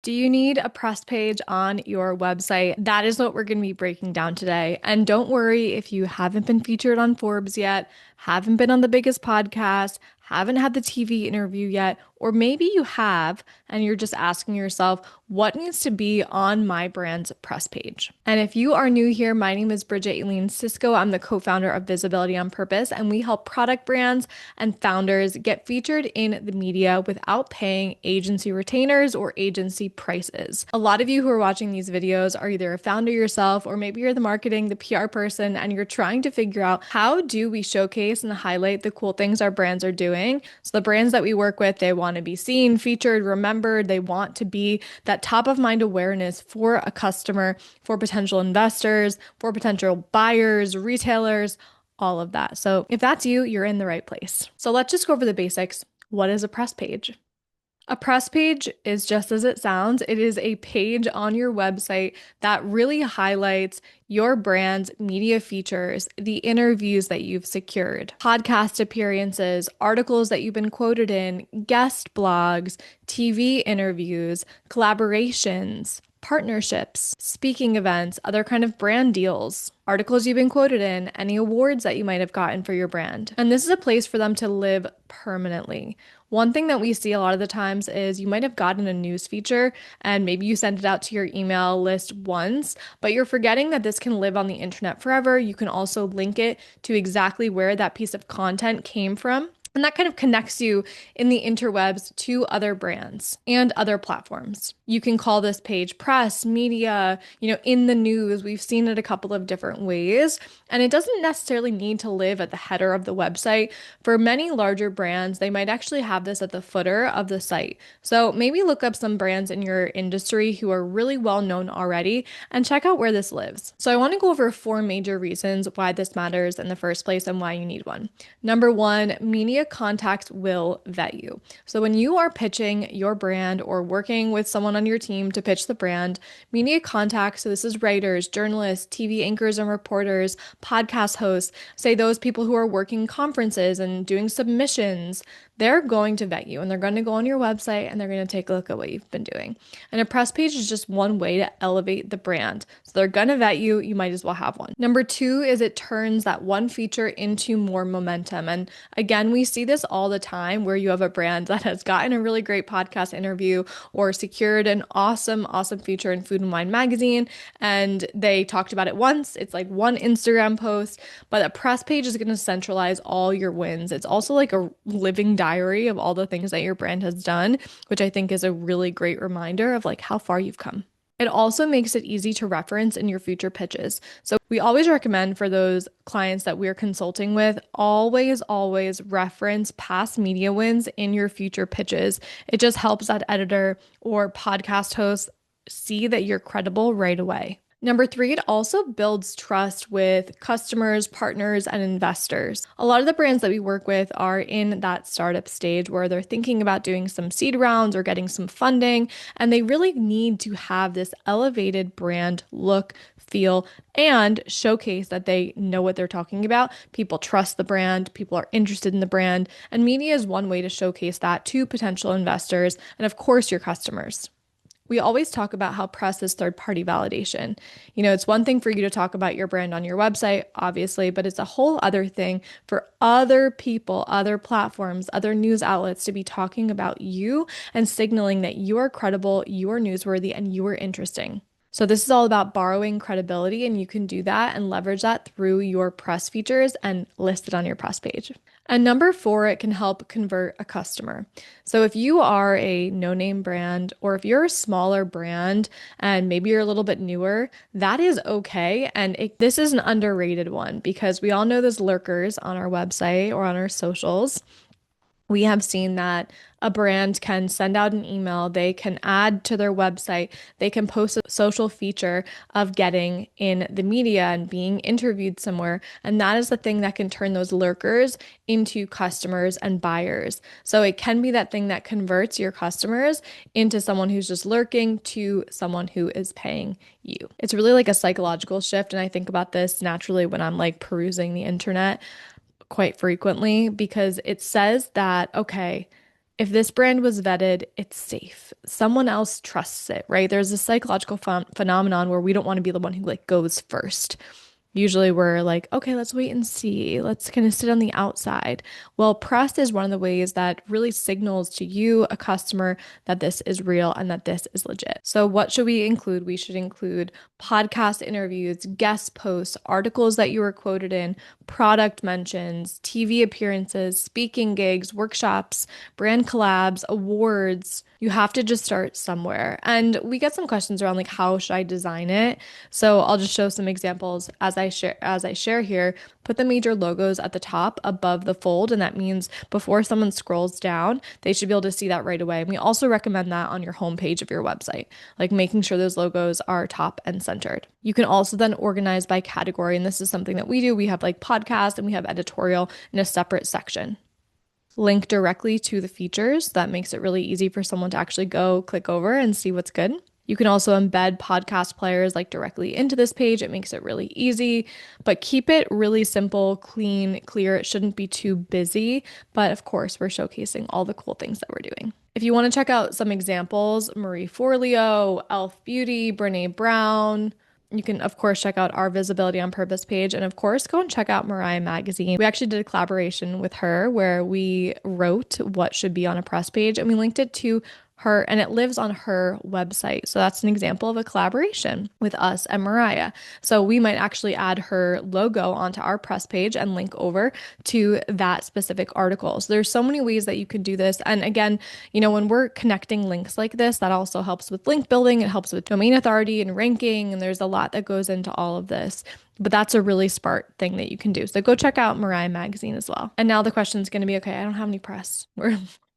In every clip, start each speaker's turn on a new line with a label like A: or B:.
A: Do you need a press page on your website? That is what we're going to be breaking down today. And don't worry if you haven't been featured on Forbes yet, haven't been on the biggest podcast, haven't had the TV interview yet, or maybe you have and you're just asking yourself, what needs to be on my brand's press page? And if you are new here, my name is Bridget Cisco. I'm the co-founder of Visibility on Purpose, and we help product brands and founders get featured in the media without paying agency retainers or agency prices. A lot of you who are watching these videos are either a founder yourself, or maybe you're the marketing, the PR person, and you're trying to figure out how do we showcase and highlight the cool things our brands are doing. So the brands that we work with, they want to be seen, featured, remembered. They want to be that top of mind awareness for a customer, for potential investors, for potential buyers, retailers, all of that. So if that's you, you're in the right place. So let's just go over the basics. What is a press page? A press page is just as it sounds. It is a page on your website that really highlights your brand's media features, the interviews that you've secured, podcast appearances, articles that you've been quoted in, guest blogs, TV interviews, collaborations, partnerships, speaking events, other kind of brand deals, articles you've been quoted in, any awards that you might have gotten for your brand. And this is a place for them to live permanently. One thing that we see a lot of the times is you might have gotten a news feature and maybe you sent it out to your email list once, but you're forgetting that this can live on the internet forever. You can also link it to exactly where that piece of content came from. And that kind of connects you in the interwebs to other brands and other platforms. You can call this page press, media, in the news. We've seen it a couple of different ways. And it doesn't necessarily need to live at the header of the website. For many larger brands, they might actually have this at the footer of the site. So maybe look up some brands in your industry who are really well known already and check out where this lives. So I want to go over 4 major reasons why this matters in the first place and why you need one. Number 1, media contacts will vet you. So when you are pitching your brand or working with someone on your team to pitch the brand, media contacts, so this is writers, journalists, TV anchors and reporters, podcast hosts, say those people who are working conferences and doing submissions, they're going to vet you and they're going to go on your website and they're going to take a look at what you've been doing. And a press page is just one way to elevate the brand. So they're going to vet you. You might as well have one. Number 2 is it turns that one feature into more momentum. And again, we see this all the time where you have a brand that has gotten a really great podcast interview or secured an awesome feature in Food and Wine magazine. And they talked about it once. It's like one Instagram post, but a press page is going to centralize all your wins. It's also like a living diary of all the things that your brand has done, which I think is a really great reminder of like how far you've come. It also makes it easy to reference in your future pitches. So we always recommend for those clients that we're consulting with, always reference past media wins in your future pitches. It just helps that editor or podcast host see that you're credible right away. Number 3, it also builds trust with customers, partners, and investors. A lot of the brands that we work with are in that startup stage where they're thinking about doing some seed rounds or getting some funding, and they really need to have this elevated brand look, feel, and showcase that they know what they're talking about. People trust the brand, people are interested in the brand, and media is one way to showcase that to potential investors and, of course, your customers. We always talk about how press is third-party validation. It's one thing for you to talk about your brand on your website, obviously, but it's a whole other thing for other people, other platforms, other news outlets to be talking about you and signaling that you are credible, you are newsworthy, and you are interesting. So this is all about borrowing credibility, and you can do that and leverage that through your press features and list it on your press page. And number 4, it can help convert a customer. So if you are a no-name brand, or if you're a smaller brand and maybe you're a little bit newer, that is okay. And this is an underrated one because we all know there's lurkers on our website or on our socials. We have seen that a brand can send out an email, they can add to their website, they can post a social feature of getting in the media and being interviewed somewhere. And that is the thing that can turn those lurkers into customers and buyers. So it can be that thing that converts your customers into someone who's just lurking to someone who is paying you. It's really like a psychological shift. And I think about this naturally when I'm like perusing the internet quite frequently because it says that, okay, If this brand was vetted, it's safe. Someone else trusts it, right? There's a psychological phenomenon where we don't want to be the one who like goes first. Usually we're like, okay, let's wait and see. Let's kind of sit on the outside. Well, press is one of the ways that really signals to you, a customer, that this is real and that this is legit. So, what should we include? We should include podcast interviews, guest posts, articles that you were quoted in, product mentions, TV appearances, speaking gigs, workshops, brand collabs, awards. You have to just start somewhere. And we get some questions around like how should I design it? So I'll just show some examples as I share here. Put the major logos at the top above the fold, and that means before someone scrolls down, they should be able to see that right away. And we also recommend that on your homepage of your website, like making sure those logos are top and centered. You can also then organize by category, and this is something that we do. We have like podcast and we have editorial in a separate section. Link directly to the features. That makes it really easy for someone to actually go click over and see what's good. You can also embed podcast players like directly into this page. It makes it really easy, but keep it really simple, clean, clear. It shouldn't be too busy, but of course, we're showcasing all the cool things that we're doing. If you want to check out some examples, Marie Forleo, Elf Beauty, Brene Brown, you can, of course, check out our Visibility on Purpose page. And of course, go and check out Mariah Magazine. We actually did a collaboration with her where we wrote what should be on a press page and we linked it to her, and it lives on her website. So that's an example of a collaboration with us and Mariah. So we might actually add her logo onto our press page and link over to that specific article. So there's so many ways that you can do this. And again, when we're connecting links like this, that also helps with link building. It helps with domain authority and ranking. And there's a lot that goes into all of this. But that's a really smart thing that you can do. So go check out Mariah Magazine as well. And now the question is going to be, okay, I don't have any press.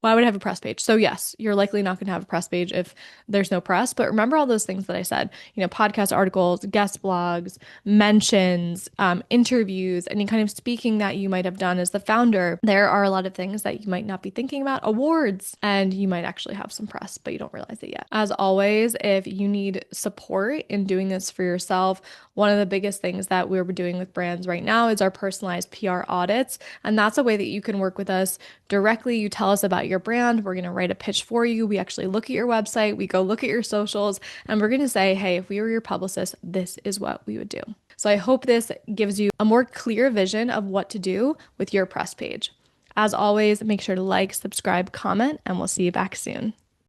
A: Why would I have a press page? So yes, you're likely not going to have a press page if there's no press, but remember all those things that I said, podcast articles, guest blogs, mentions, interviews, any kind of speaking that you might have done as the founder. There are a lot of things that you might not be thinking about, awards, and you might actually have some press, but you don't realize it yet. As always, if you need support in doing this for yourself, one of the biggest things that we're doing with brands right now is our personalized PR audits. And that's a way that you can work with us directly. You tell us about your brand. We're going to write a pitch for you. We actually look at your website. We go look at your socials and we're going to say, hey, if we were your publicist, this is what we would do. So I hope this gives you a more clear vision of what to do with your press page. As always, make sure to like, subscribe, comment, and we'll see you back soon.